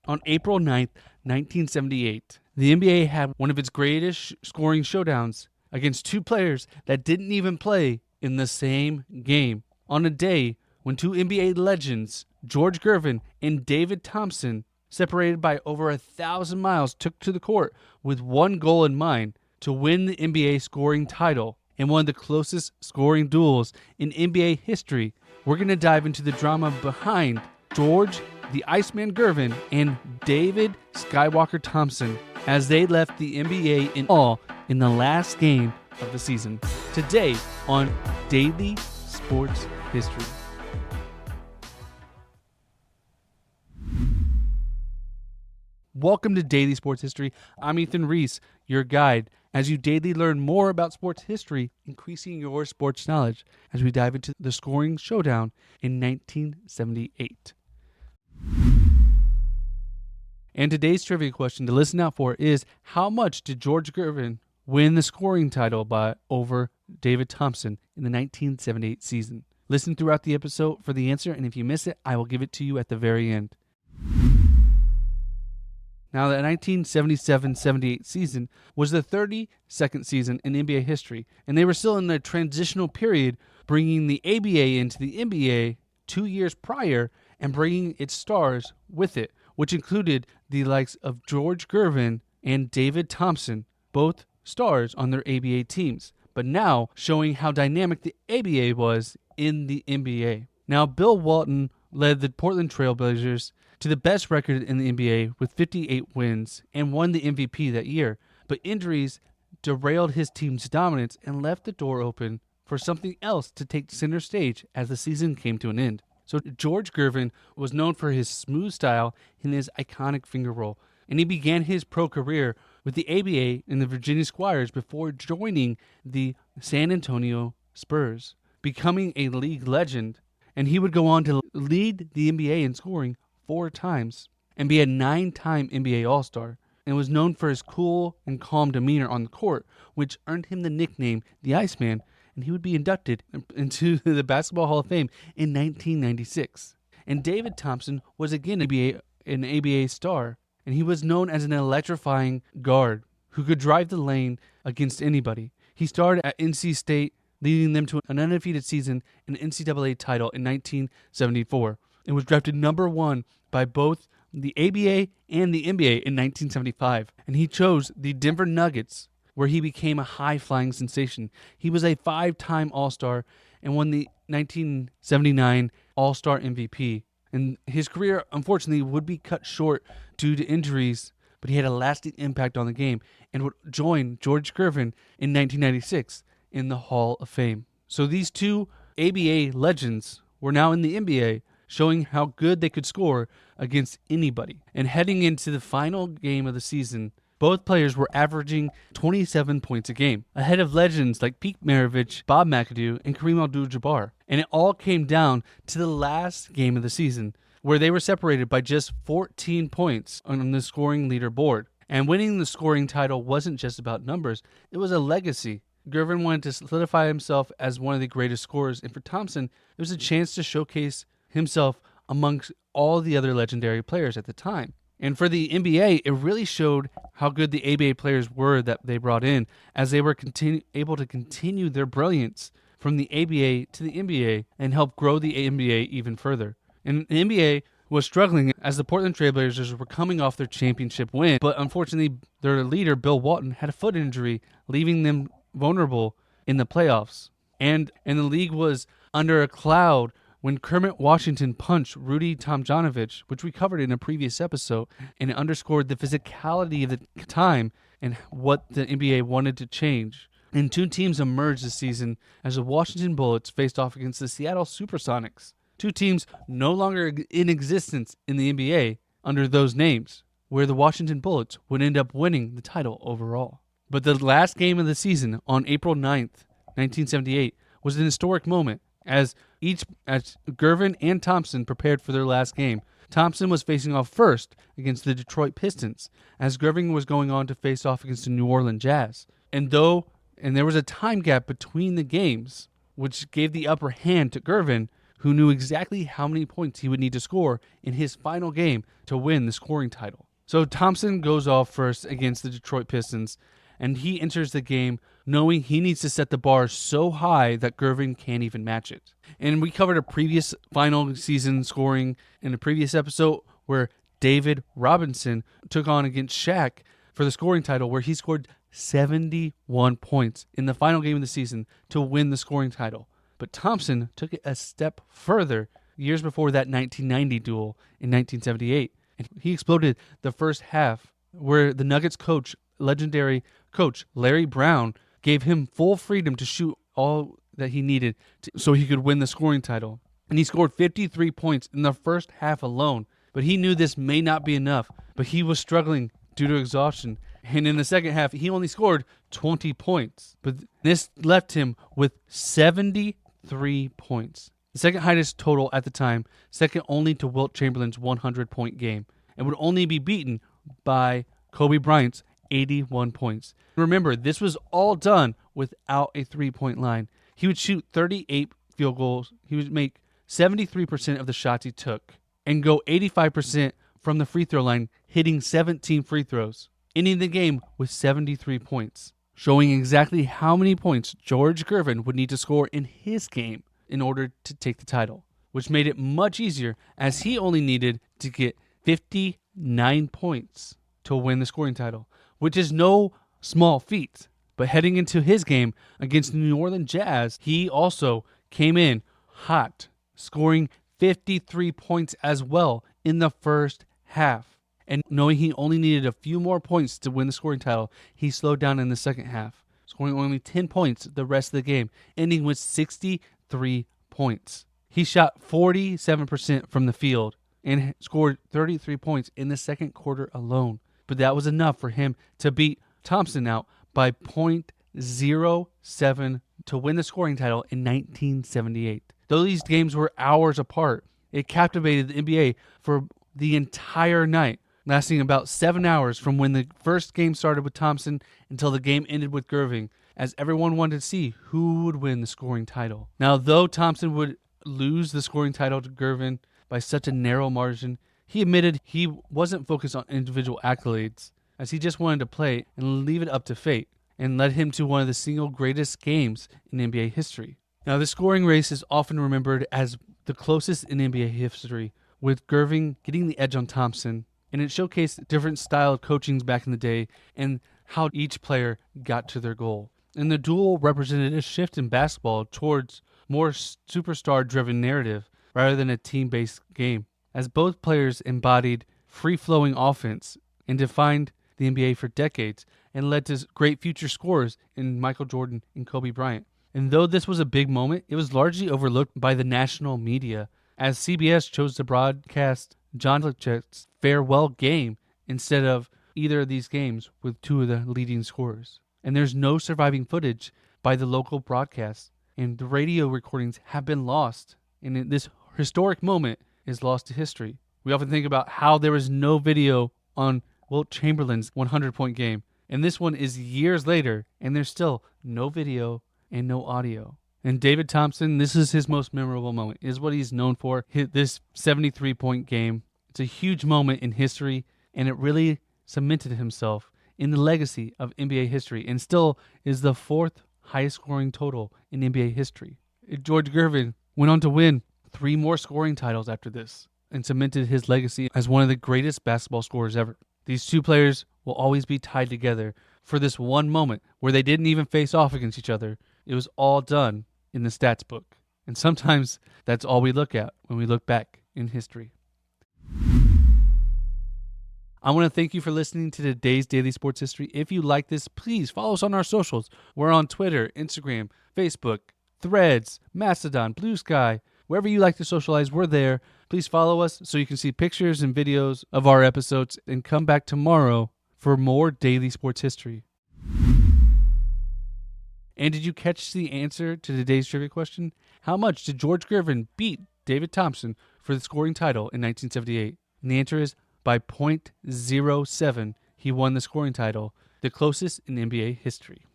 On April 9th, 1978, the NBA had one of its greatest scoring showdowns against two players that didn't even play in the same game. On a day when two NBA legends, George Gervin and David Thompson, separated by over 1,000 miles, took to the court with one goal in mind: to win the NBA scoring title. In one of the closest scoring duels in NBA history, we're going to dive into the drama behind George the Iceman Gervin and David Skywalker Thompson as they left the NBA in awe in the last game of the season. Today on Daily Sports History. Welcome to Daily Sports History. I'm Ethan Reese, your guide, as you daily learn more about sports history, increasing your sports knowledge as we dive into the scoring showdown in 1978. And today's trivia question to listen out for is, how much did George Gervin win the scoring title by over David Thompson in the 1978 season? Listen throughout the episode for the answer, and if you miss it, I will give it to you at the very end. Now, the 1977-78 season was the 32nd season in NBA history, and they were still in the transitional period, bringing the ABA into the NBA 2 years prior and bringing its stars with it, which included the likes of George Gervin and David Thompson, both stars on their ABA teams, but now showing how dynamic the ABA was in the NBA. Now, Bill Walton led the Portland Trail Blazers to the best record in the NBA with 58 wins and won the MVP that year, but injuries derailed his team's dominance and left the door open for something else to take center stage as the season came to an end. So George Gervin was known for his smooth style and his iconic finger roll, and he began his pro career with the ABA and the Virginia Squires before joining the San Antonio Spurs, becoming a league legend, and he would go on to lead the NBA in scoring 4 times and be a 9-time NBA All-Star, and was known for his cool and calm demeanor on the court, which earned him the nickname the Iceman, and he would be inducted into the Basketball Hall of Fame in 1996. And David Thompson was again an ABA star, and he was known as an electrifying guard who could drive the lane against anybody. He starred at NC State, leading them to an undefeated season and an NCAA title in 1974, and was drafted number 1 by both the ABA and the NBA in 1975. And he chose the Denver Nuggets, where he became a high-flying sensation. He was a 5-time All-Star and won the 1979 All-Star MVP. And his career, unfortunately, would be cut short due to injuries, but he had a lasting impact on the game and would join George Gervin in 1996 in the Hall of Fame. So these two ABA legends were now in the NBA, showing how good they could score against anybody. And heading into the final game of the season, both players were averaging 27 points a game, ahead of legends like Pete Maravich, Bob McAdoo, and Kareem Abdul-Jabbar. And it all came down to the last game of the season, where they were separated by just 14 points on the scoring leaderboard. And winning the scoring title wasn't just about numbers, it was a legacy. Gervin wanted to solidify himself as one of the greatest scorers, and for Thompson, it was a chance to showcase himself amongst all the other legendary players at the time. And for the NBA, it really showed how good the ABA players were that they brought in, as they were able to continue their brilliance from the ABA to the NBA and help grow the NBA even further. And the NBA was struggling as the Portland Trail Blazers were coming off their championship win, but unfortunately their leader, Bill Walton, had a foot injury, leaving them vulnerable in the playoffs. And the league was under a cloud when Kermit Washington punched Rudy Tomjanovich, which we covered in a previous episode, and it underscored the physicality of the time and what the NBA wanted to change. And 2 teams emerged this season as the Washington Bullets faced off against the Seattle Supersonics, 2 teams no longer in existence in the NBA under those names, where the Washington Bullets would end up winning the title overall. But the last game of the season on April 9th, 1978, was an historic moment, as Gervin and Thompson prepared for their last game. Thompson was facing off first against the Detroit Pistons, as Gervin was going on to face off against the New Orleans Jazz. And there was a time gap between the games, which gave the upper hand to Gervin, who knew exactly how many points he would need to score in his final game to win the scoring title. So Thompson goes off first against the Detroit Pistons, and he enters the game knowing he needs to set the bar so high that Gervin can't even match it. And we covered a previous final season scoring in a previous episode where David Robinson took on against Shaq for the scoring title, where he scored 71 points in the final game of the season to win the scoring title. But Thompson took it a step further years before that 1990 duel in 1978. And he exploded the first half, where the Nuggets coach, legendary coach Larry Brown, gave him full freedom to shoot all that he needed so he could win the scoring title. And he scored 53 points in the first half alone. But he knew this may not be enough, but he was struggling due to exhaustion. And in the second half, he only scored 20 points. But this left him with 73 points. The second highest total at the time, second only to Wilt Chamberlain's 100-point game, and would only be beaten by Kobe Bryant's 81 points. Remember, this was all done without a three-point line. He would shoot 38 field goals. He would make 73% of the shots he took and go 85% from the free throw line, hitting 17 free throws, ending the game with 73 points, showing exactly how many points George Gervin would need to score in his game in order to take the title, which made it much easier as he only needed to get 59 points to win the scoring title, which is no small feat. But heading into his game against the New Orleans Jazz, he also came in hot, scoring 53 points as well in the first half. And knowing he only needed a few more points to win the scoring title, he slowed down in the second half, scoring only 10 points the rest of the game, ending with 63 points. He shot 47% from the field and scored 33 points in the second quarter alone. But that was enough for him to beat Thompson out by .07 to win the scoring title in 1978. Though these games were hours apart, it captivated the NBA for the entire night, lasting about 7 hours from when the first game started with Thompson until the game ended with Gervin, as everyone wanted to see who would win the scoring title. Now, though Thompson would lose the scoring title to Gervin by such a narrow margin, he admitted he wasn't focused on individual accolades, as he just wanted to play and leave it up to fate, and led him to one of the single greatest games in NBA history. Now, the scoring race is often remembered as the closest in NBA history, with Gervin getting the edge on Thompson, and it showcased different style coachings back in the day and how each player got to their goal. And the duel represented a shift in basketball towards more superstar-driven narrative rather than a team-based game, as both players embodied free-flowing offense and defined the NBA for decades and led to great future scorers in Michael Jordan and Kobe Bryant. And though this was a big moment, it was largely overlooked by the national media, as CBS chose to broadcast John Havlicek's farewell game instead of either of these games with two of the leading scorers. And there's no surviving footage by the local broadcast, and the radio recordings have been lost. And this historic moment is lost to history. We often think about how there was no video on Wilt Chamberlain's 100-point game, and this one is years later, and there's still no video and no audio. And David Thompson, this is his most memorable moment, is what he's known for, this 73-point game. It's a huge moment in history, and it really cemented himself in the legacy of NBA history, and still is the fourth highest scoring total in NBA history. George Gervin went on to win 3 more scoring titles after this, and cemented his legacy as one of the greatest basketball scorers ever. These two players will always be tied together for this one moment where they didn't even face off against each other. It was all done in the stats book. And sometimes that's all we look at when we look back in history. I want to thank you for listening to today's Daily Sports History. If you like this, please follow us on our socials. We're on Twitter, Instagram, Facebook, Threads, Mastodon, Blue Sky. Wherever you like to socialize, we're there. Please follow us so you can see pictures and videos of our episodes, and come back tomorrow for more Daily Sports History. And did you catch the answer to today's trivia question? How much did George Gervin beat David Thompson for the scoring title in 1978? And the answer is by .07, he won the scoring title, the closest in NBA history.